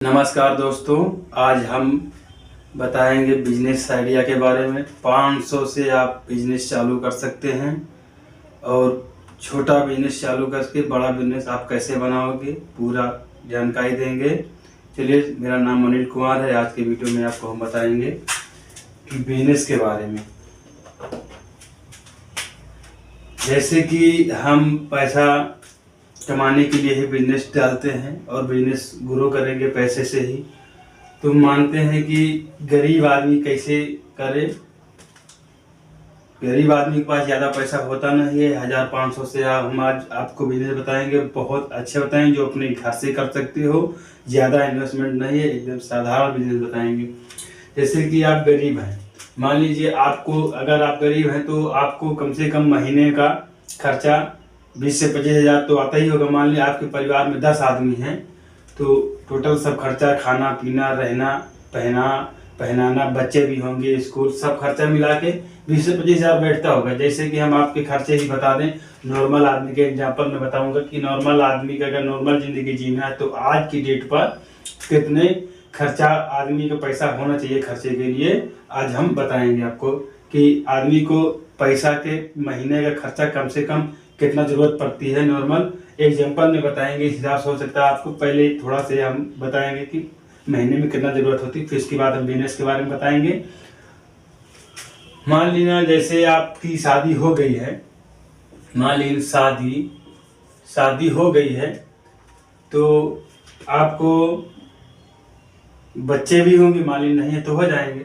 नमस्कार दोस्तों, आज हम बताएंगे बिजनेस आइडिया के बारे में। 500 से आप बिजनेस चालू कर सकते हैं और छोटा बिजनेस चालू करके बड़ा बिजनेस आप कैसे बनाओगे, पूरा जानकारी देंगे। चलिए, मेरा नाम अनिल कुमार है। आज के वीडियो में आपको हम बताएंगे कि बिजनेस के बारे में। जैसे कि हम पैसा कमाने के लिए ही बिजनेस डालते हैं और बिजनेस ग्रो करेंगे पैसे से ही। तो मानते हैं कि गरीब आदमी कैसे करे। गरीब आदमी के पास ज़्यादा पैसा होता नहीं है। 1500 से हम आज आपको बिजनेस बताएंगे, बहुत अच्छे बताएंगे जो अपने घर से कर सकते हो। ज़्यादा इन्वेस्टमेंट नहीं है, एकदम साधारण बिजनेस बताएंगे। जैसे कि आप गरीब हैं, मान लीजिए आपको, अगर आप गरीब हैं तो आपको कम से कम महीने का खर्चा 20 से 25 हज़ार तो आता ही होगा। मान लीजिए आपके परिवार में 10 आदमी हैं तो टोटल सब खर्चा, खाना पीना, रहना, पहनाना, बच्चे भी होंगे, स्कूल, सब खर्चा मिला के 20 से 25 हज़ार बैठता होगा। जैसे कि हम आपके खर्चे ही बता दें, नॉर्मल आदमी के एग्जाम्पल में बताऊंगा कि नॉर्मल आदमी का अगर नॉर्मल ज़िंदगी जीना है तो आज की डेट पर कितने खर्चा आदमी का पैसा होना चाहिए खर्चे के लिए, आज हम बताएंगे आपको कि आदमी को पैसा के महीने का खर्चा कम से कम कितना जरूरत पड़ती है। नॉर्मल एग्जांपल में बताएंगे, इस हिसाब से हो सकता है आपको। पहले थोड़ा से हम बताएंगे कि महीने में कितना जरूरत होती है, फिर इसके बाद हम बिजनेस के बारे में बताएंगे। मान लीजिए जैसे आपकी शादी हो गई है, मान लीजिए शादी हो गई है तो आपको बच्चे भी होंगे, मान लीजिए नहीं है तो हो जाएंगे।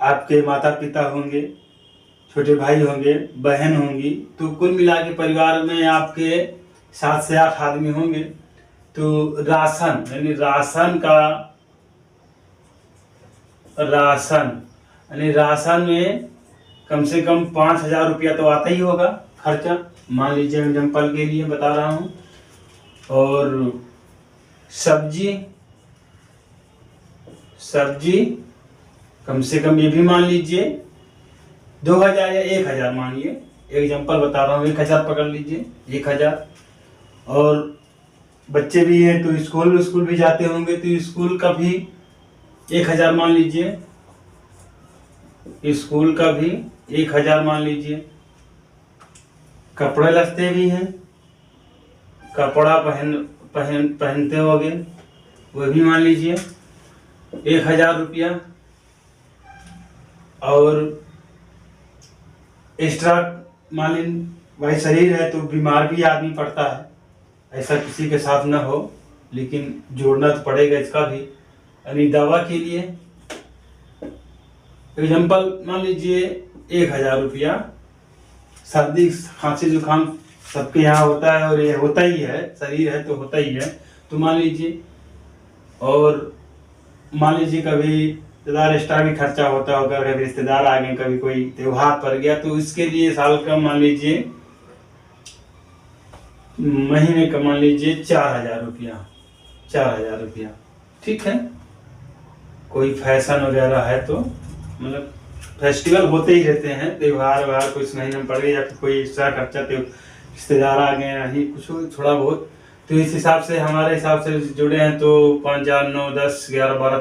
आपके माता पिता होंगे, छोटे भाई होंगे, बहन होंगी, तो कुल मिला के परिवार में आपके 7 से 8 आदमी होंगे। तो राशन यानी राशन में कम से कम 5,000 रुपया तो आता ही होगा खर्चा। मान लीजिए एग्जाम्पल के लिए बता रहा हूँ। और सब्जी कम से कम ये भी मान लीजिए 2000 या 1000, मानिए एग्जाम्पल बता रहा हूँ, 1000 पकड़ लीजिए, 1000। और बच्चे भी हैं तो स्कूल भी जाते होंगे तो स्कूल का भी 1000 मान लीजिए, स्कूल का भी 1000 मान लीजिए। कपड़े लत्ते भी हैं, कपड़ा पहनते होंगे, वो भी मान लीजिए 1000 रुपया। और एक्स्ट्रा मान लीजिए भाई शरीर है तो बीमार भी आदमी पड़ता है, ऐसा किसी के साथ ना हो, लेकिन जोड़ना तो पड़ेगा इसका भी। यानी दवा के लिए एग्जाम्पल मान लीजिए 1000 रुपया। सर्दी खांसी जुकाम सबके यहाँ होता है और ये होता ही है, शरीर है तो होता ही है, तो मान लीजिए। और मान लीजिए कभी रिश्तेदार एक्स्ट्रा भी खर्चा होता होगा, कभी रिश्तेदार आ गए, कभी कोई त्योहार पड़ गया तो इसके लिए साल का मान लीजिए, महीने का मान लीजिए 4000 रुपया। ठीक है। कोई फैशन वगैरह है तो मतलब फेस्टिवल होते ही रहते हैं, त्योहार कुछ महीने में पड़ गए या फिर कोई एक्स्ट्रा खर्चा, तो रिश्तेदार आ गए, नहीं कुछ थोड़ा बहुत, तो इस हिसाब से हमारे हिसाब से जुड़े हैं तो 5, 4, 9, 10, 11, 12,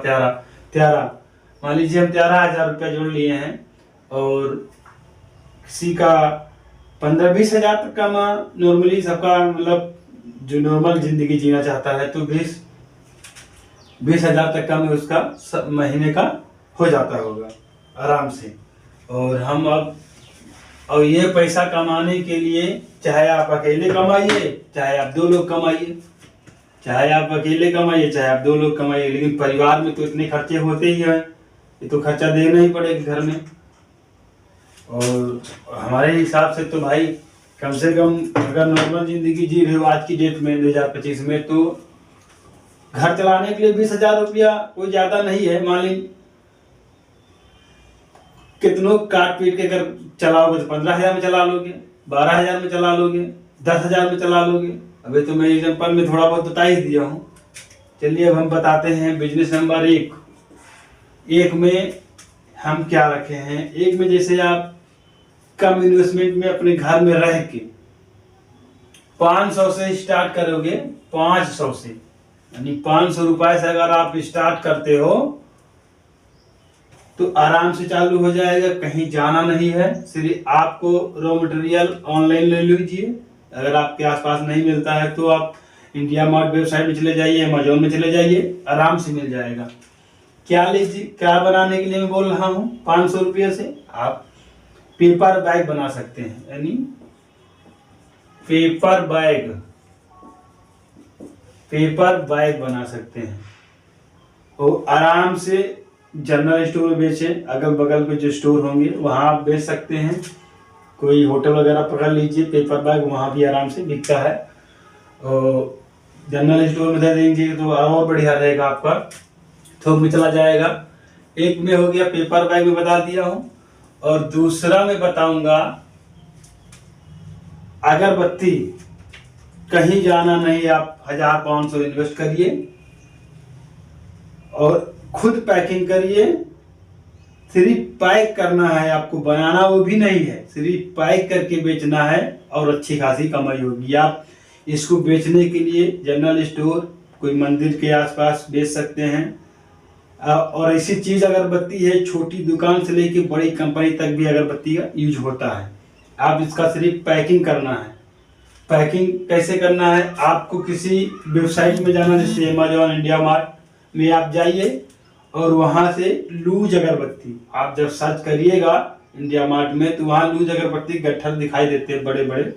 13 मान लीजिए हम 13,000 रुपया जोड़ लिए हैं। और किसी का 15-20 हज़ार तक का नॉर्मली सबका, मतलब जो नॉर्मल जिंदगी जीना चाहता है तो 20 हज़ार तक का में उसका महीने का हो जाता होगा आराम से। और हम और ये पैसा कमाने के लिए चाहे आप अकेले कमाइए, चाहे आप 2 लोग कमाइए, चाहे आप अकेले कमाइए, चाहे आप 2 लोग कमाइए, लेकिन परिवार में तो इतने खर्चे होते ही हैं, ये तो खर्चा देना ही पड़ेगा घर में। और हमारे हिसाब से तो भाई कम से कम अगर नॉर्मल जिंदगी जी रहे हो आज की डेट में 2025 में, तो घर चलाने के लिए 20,000 रुपया कोई ज्यादा नहीं है। मान ली कितनों काट पीट के अगर चलाओगे तो 15,000 में चला लोगे, 12,000 में चला लोगे, 10,000 में चला लोगे। अभी तो मैं एग्जाम्पल में थोड़ा बहुत बता ही दिया हूँ। चलिए अब हम बताते हैं बिजनेस नंबर 1 में हम क्या रखे हैं। 1 में जैसे आप कम इन्वेस्टमेंट में अपने घर में रह के 500 से स्टार्ट करोगे, 500 से यानी 500 रुपए से अगर आप स्टार्ट करते हो तो आराम से चालू हो जाएगा, कहीं जाना नहीं है। सिर्फ आपको रॉ मटेरियल ऑनलाइन ले लीजिए, अगर आपके आसपास नहीं मिलता है तो आप इंडिया मार्ट वेबसाइट में चले जाइए, अमेजोन में चले जाइए, आराम से मिल जाएगा। क्या लीजिए, क्या बनाने के लिए मैं बोल रहा हूँ, 500 रुपये से आप पेपर बैग बना सकते हैं, यानी पेपर बैग बना सकते हैं और आराम से जनरल स्टोर में बेचें, अगल बगल के जो स्टोर होंगे वहाँ आप बेच सकते हैं। कोई होटल वगैरह पकड़ लीजिए, पेपर बैग वहाँ भी आराम से बिकता है और जनरल स्टोर में दे देंगे तो और बढ़िया रहेगा, आपका थोक में चला जाएगा। एक में हो गया पेपर बैग में बता दिया हूँ, और दूसरा मैं बताऊंगा अगरबत्ती। कहीं जाना नहीं, आप 1500 इन्वेस्ट करिए और खुद पैकिंग करिए। सिर्फ पैक करना है आपको, बनाना वो भी नहीं है, सिर्फ पैक करके बेचना है और अच्छी खासी कमाई होगी। आप इसको बेचने के लिए जनरल स्टोर, कोई मंदिर के आसपास बेच सकते हैं। और ऐसी चीज अगरबत्ती है, छोटी दुकान से लेके बड़ी कंपनी तक भी अगरबत्ती का यूज होता है। आप इसका सिर्फ पैकिंग करना है। पैकिंग कैसे करना है, आपको किसी वेबसाइट में जाना, जैसे अमेजोन, इंडिया मार्ट में आप जाइए और वहां से लूज अगरबत्ती आप जब सर्च करिएगा इंडिया मार्ट में तो वहां लूज अगरबत्ती गट्ठर दिखाई देते हैं बड़े बड़े।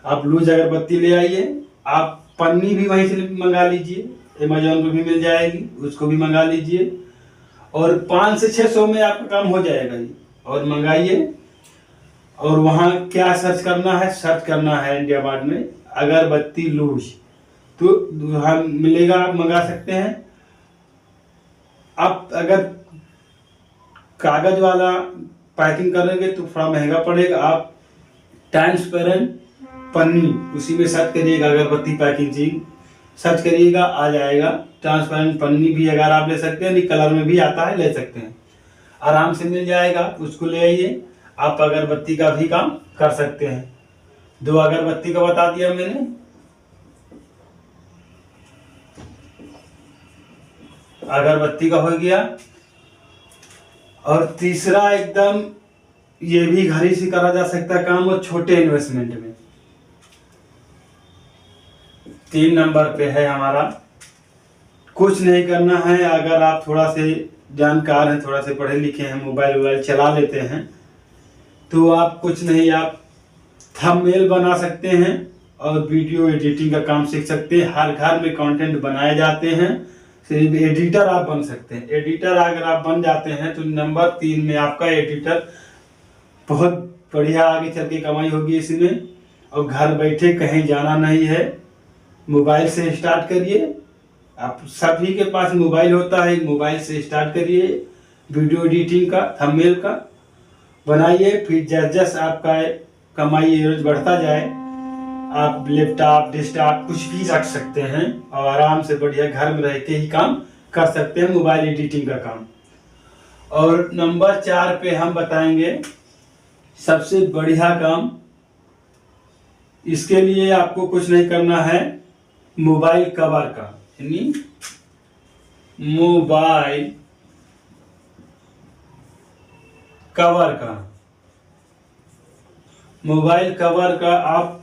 आप लूज अगरबत्ती ले आइए, आप पन्नी भी वहीं से मंगा लीजिए, अमेजोन पे भी मिल जाएगी, उसको भी मंगा लीजिए और 500 से 600 में आपका काम हो जाएगा ये। और मंगाइए और वहाँ क्या सर्च करना है, सर्च करना है इंडिया मार्ट में अगरबत्ती लूज, तो वहाँ मिलेगा, आप मंगा सकते हैं। आप अगर कागज वाला पैकिंग करेंगे तो थोड़ा महंगा पड़ेगा। आप ट्रांसपेरेंट पन्नी उसी में सर्च करिएगा, अगरबत्ती पैकिंग चीज सर्च करिएगा, आ जाएगा। ट्रांसपेरेंट पन्नी भी अगर आप ले सकते हैं, कलर में भी आता है, ले सकते हैं, आराम से मिल जाएगा, उसको ले आइए। आप अगरबत्ती का भी काम कर सकते हैं। 2 अगरबत्ती का बता दिया मैंने। अगरबत्ती का हो गया। और तीसरा एकदम ये भी घर ही से करा जा सकता है काम, वो छोटे इन्वेस्टमेंट में। 3 नंबर पे है हमारा, कुछ नहीं करना है। अगर आप थोड़ा से जानकार हैं, थोड़ा से पढ़े लिखे हैं, मोबाइल चला लेते हैं, तो आप कुछ नहीं, आप थंबनेल बना सकते हैं और वीडियो एडिटिंग का काम सीख सकते हैं। हर घर में कंटेंट बनाए जाते हैं, सिर्फ एडिटर आप बन सकते हैं। एडिटर अगर आप बन जाते हैं तो नंबर 3 में आपका एडिटर बहुत बढ़िया आगे चल के कमाई होगी इसमें। और घर बैठे कहीं जाना नहीं है, मोबाइल से स्टार्ट करिए। आप सभी के पास मोबाइल होता है, मोबाइल से स्टार्ट करिए, वीडियो एडिटिंग का, थंबनेल का बनाइए। फिर जैसे आपका कमाई रोज बढ़ता जाए, आप लैपटॉप, डेस्कटॉप कुछ भी रख सकते हैं और आराम से बढ़िया घर में रह के ही काम कर सकते हैं, मोबाइल एडिटिंग का काम। और नंबर 4 पे हम बताएंगे सबसे बढ़िया काम। इसके लिए आपको कुछ नहीं करना है, मोबाइल कवर का, यानी मोबाइल कवर का। मोबाइल कवर का आप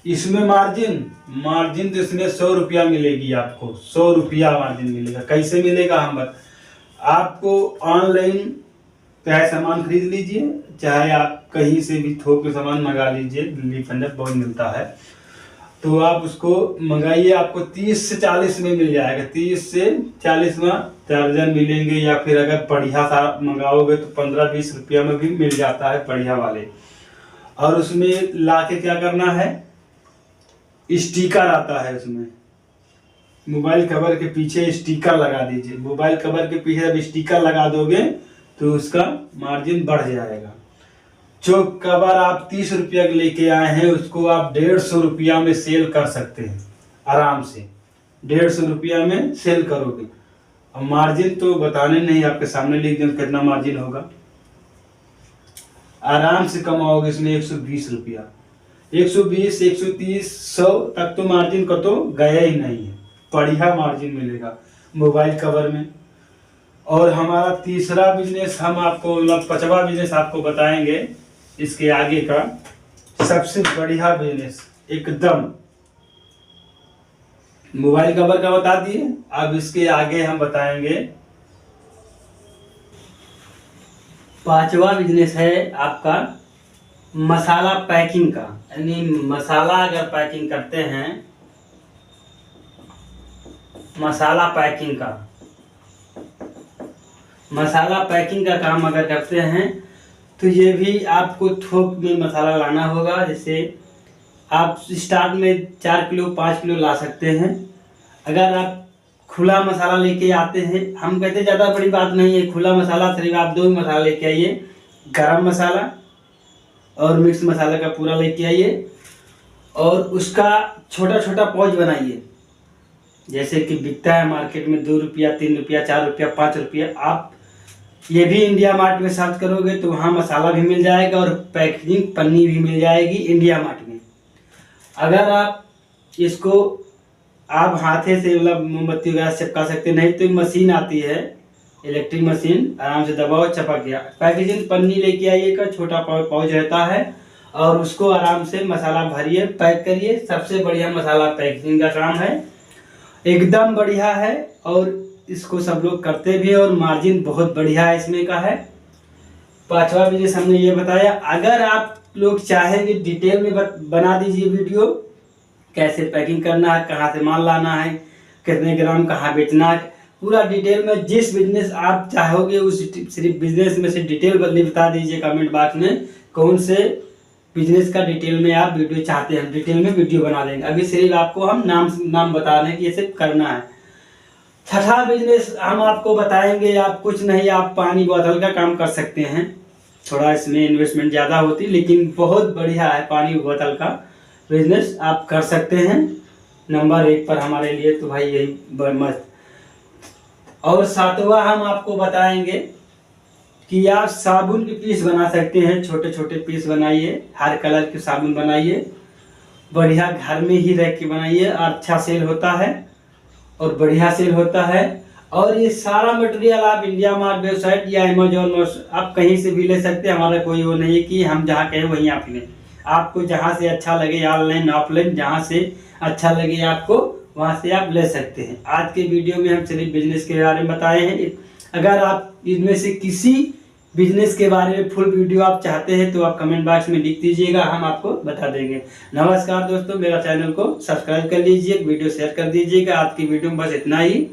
इसमें मार्जिन तो इसमें 100 रुपया मिलेगी आपको, 100 रुपया मार्जिन मिलेगा। कैसे मिलेगा हम आपको ऑनलाइन चाहे सामान खरीद लीजिए, चाहे आप कहीं से भी थोक के सामान मंगा लीजिए, दिल्ली पंजाब बहुत मिलता है, तो आप उसको मंगाइए, आपको 30 से 40 में मिल जाएगा। 30 से 40 में दर्जन मिलेंगे, या फिर अगर बढ़िया सा मंगाओगे तो 15-20 रुपया में भी मिल जाता है बढ़िया वाले। और उसमें लाके क्या करना है, स्टिकर आता है उसमें, मोबाइल कवर के पीछे स्टिकर लगा दीजिए। मोबाइल कवर के पीछे जब स्टिकर लगा दोगे तो उसका मार्जिन बढ़ जाएगा। जो कवर आप 30 रुपया लेके आए हैं उसको आप 150 रुपया में सेल कर सकते हैं, आराम से 150 रुपया में सेल करोगे। और मार्जिन तो बताने नहीं, आपके सामने लिख दें कितना मार्जिन होगा, आराम से कमाओगे इसमें 120 रुपया। 120, 130, 100 तक तो मार्जिन का तो गया ही नहीं है। बढ़िया मार्जिन मिलेगा मोबाइल कवर में। और हमारा तीसरा बिजनेस हम आपको मतलब 5वां बिजनेस आपको बताएंगे, इसके आगे का सबसे बढ़िया बिजनेस एकदम। मोबाइल कवर का बता दिए, अब इसके आगे हम बताएंगे 5वां बिजनेस है आपका मसाला पैकिंग का। यानी मसाला अगर पैकिंग करते हैं, मसाला पैकिंग का काम अगर करते हैं तो ये भी आपको थोक में मसाला लाना होगा। जैसे आप स्टार्ट में 4 किलो 5 किलो ला सकते हैं। अगर आप खुला मसाला लेके आते हैं, हम कहते हैं ज़्यादा बड़ी बात नहीं है, खुला मसाला सिर्फ आप 2 मसाला लेके आइए, गरम मसाला और मिक्स मसाला का पूरा लेके आइए और उसका छोटा छोटा पाउच बनाइए। जैसे कि बिकता है मार्केट में 2 रुपया 3 रुपया 4 रुपया 5 रुपया। आप ये भी इंडिया मार्ट में सर्च करोगे तो वहाँ मसाला भी मिल जाएगा और पैकेजिंग पन्नी भी मिल जाएगी इंडिया मार्ट में। अगर आप इसको आप हाथे से मतलब मोमबत्ती वगैरह चिपका सकते, नहीं तो मशीन आती है इलेक्ट्रिक मशीन, आराम से दबाओ चपक गया। पैकेजिंग पन्नी लेके आइएगा, छोटा पाउच रहता है और उसको आराम से मसाला भरिए, पैक करिए। सबसे बढ़िया मसाला पैकेजिंग का काम है, एकदम बढ़िया है और इसको सब लोग करते भी हैं और मार्जिन बहुत बढ़िया है इसमें का है। 5वां बिजनेस हमने ये बताया। अगर आप लोग चाहेंगे डिटेल में बना दीजिए वीडियो, कैसे पैकिंग करना है, कहाँ से माल लाना है, कितने ग्राम कहाँ बेचना है, पूरा डिटेल में जिस बिजनेस आप चाहोगे उस सिर्फ बिजनेस में से डिटेल बता दीजिए कमेंट बॉक्स में, कौन से बिजनेस का डिटेल में आप वीडियो चाहते हैं, डिटेल में वीडियो बना देंगे। अभी सिर्फ आपको हम नाम बता रहे हैं कि ये सिर्फ करना है। 6वां बिजनेस हम आपको बताएंगे, आप कुछ नहीं, आप पानी बोतल का काम कर सकते हैं। थोड़ा इसमें इन्वेस्टमेंट ज़्यादा होती लेकिन बहुत बढ़िया है, पानी बोतल का बिजनेस आप कर सकते हैं। नंबर 1 पर हमारे लिए तो भाई यही मस्त। और 7वां हम आपको बताएंगे कि आप साबुन के पीस बना सकते हैं, छोटे छोटे पीस बनाइए, हर कलर के साबुन बनाइए, बढ़िया घर में ही रह के बनाइए, अच्छा सेल होता है और बढ़िया सेल होता है। और ये सारा मटेरियल आप इंडिया मार्ट वेबसाइट या अमेजोन आप कहीं से भी ले सकते हैं। हमारा कोई वो नहीं है कि हम जहाँ कहें वहीं आप लें, आपको जहाँ से अच्छा लगे, ऑनलाइन ऑफलाइन जहाँ से अच्छा लगे आपको वहाँ से आप ले सकते हैं। आज के वीडियो में हम सिर्फ बिजनेस के बारे में बताए हैं। अगर आप इनमें से किसी बिजनेस के बारे में फुल वीडियो आप चाहते हैं तो आप कमेंट बॉक्स में लिख दीजिएगा, हम आपको बता देंगे। नमस्कार दोस्तों, मेरा चैनल को सब्सक्राइब कर लीजिए, वीडियो शेयर कर दीजिएगा। आज की वीडियो में बस इतना ही।